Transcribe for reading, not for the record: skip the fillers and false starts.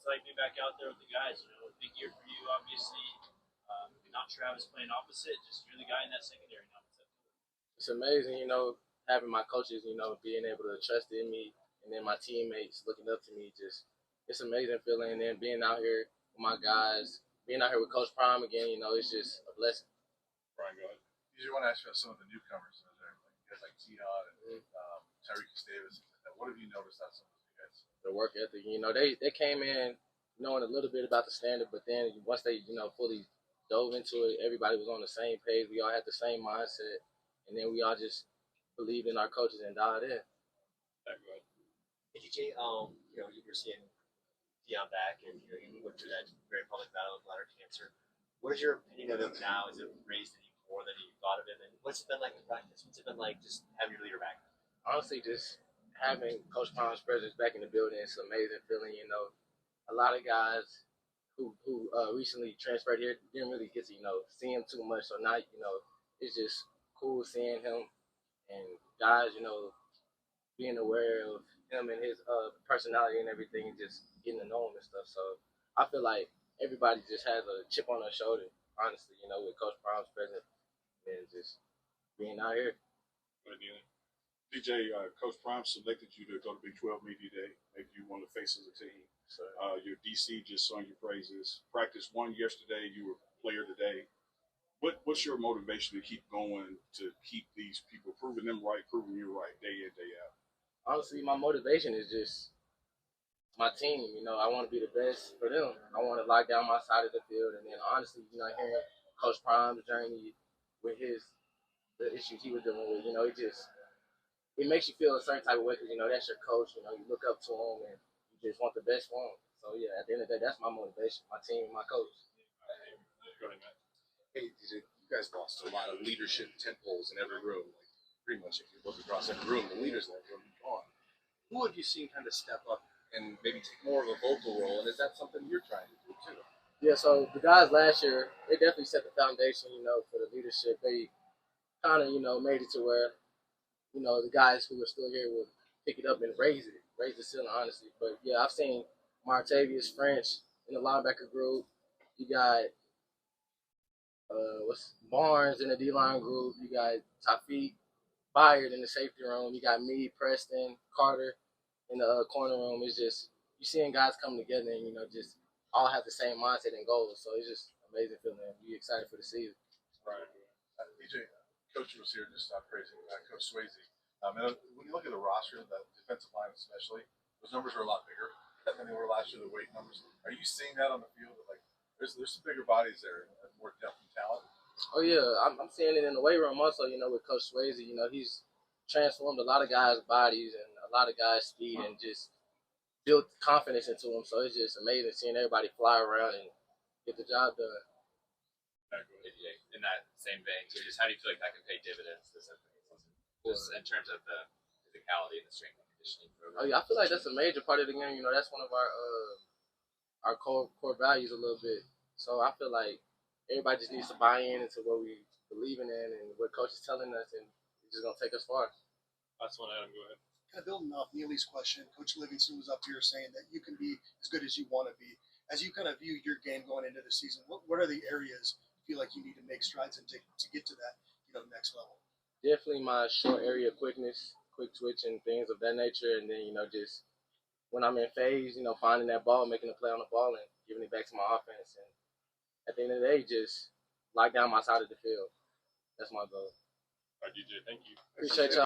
it's like being back out there with the guys. You know, a big year for you, obviously. Not Travis playing opposite, just you're the guy in that secondary now. It's amazing, having my coaches, being able to trust in me, and then my teammates looking up to me. Just it's an amazing feeling. And then being out here with my guys, being out here with Coach Prime again, it's just a blessing. Brian, go ahead. You just want to ask about some of the newcomers that are like guys like Keon and Tyreek Davis. What have you noticed out some of those guys? The work ethic, they came in knowing a little bit about the standard, but then once they, fully dove into it, everybody was on the same page. We all had the same mindset, and then we all just believed in our coaches and dialed in. Hey, DJ, you're seeing Deion back, and he went through that very public battle with bladder cancer. What is your opinion of him now? Is it raised any more than you thought of him? And what's it been like in practice? What's it been like just having your leader back? Honestly, just having Coach Prime's presence back in the building, it's an amazing feeling. A lot of guys who recently transferred here didn't really get to, see him too much. So now, it's just cool seeing him and guys, being aware of him and his personality and everything and just getting to know him and stuff. So I feel like everybody just has a chip on their shoulder, honestly, with Coach Prime's presence and just being out here. DJ, Coach Prime selected you to go to Big 12 Media Day, make you one of the faces of the team. Your DC just sung your praises. Practice one yesterday, you were player today. What's your motivation to keep going, to keep these people, proving them right, proving you right, day in, day out? Honestly, my motivation is just my team. I want to be the best for them. I want to lock down my side of the field. And then honestly, hearing Coach Prime's journey with the issues he was dealing with, it makes you feel a certain type of way because, that's your coach. You look up to him and you just want the best for him. So, yeah, at the end of the day, that's my motivation, my team, my coach. Hey, DJ, you guys lost a lot of leadership tentpoles in every room. Like, pretty much, if you look across every room, the leaders in that room are gone. Who have you seen kind of step up and maybe take more of a vocal role, and is that something you're trying to do, too? Yeah, so the guys last year, they definitely set the foundation, for the leadership. They kind of, made it to where, the guys who are still here will pick it up and raise the ceiling, honestly. But, yeah, I've seen Martavius French in the linebacker group. You got Barnes in the D-line group. You got Tafiq Byard in the safety room. You got me, Preston, Carter in the corner room. It's just you seeing guys come together and, just all have the same mindset and goals. So it's just amazing feeling. We're excited for the season. Right. DJ, Coach was here just praising Coach Swayze. And when you look at the roster, the defensive line especially, those numbers are a lot bigger than they were last year, the weight numbers. Are you seeing that on the field? Like, there's some bigger bodies there and more depth and talent? Oh, yeah. I'm seeing it in the weight room also, with Coach Swayze. He's transformed a lot of guys' bodies and a lot of guys' speed and just built confidence into them. So it's just amazing seeing everybody fly around and get the job done. In that same vein, just how do you feel like that can pay dividends this season? Just in terms of the physicality and the strength and conditioning program. Oh yeah, I feel like that's a major part of the game. That's one of our core values a little bit. So I feel like everybody just needs to buy into what we believe in and what Coach is telling us, and it's just gonna take us far. Last one, Adam, go ahead. Kind of building off Neely's question, Coach Livingston was up here saying that you can be as good as you want to be. As you kind of view your game going into the season, what are the areas you feel like you need to make strides in to get to that next level? Definitely my short area quickness, quick twitch and things of that nature. And then, just when I'm in phase, finding that ball, making a play on the ball and giving it back to my offense. And at the end of the day, just lock down my side of the field. That's my goal. All right, DJ, thank you. Appreciate y'all.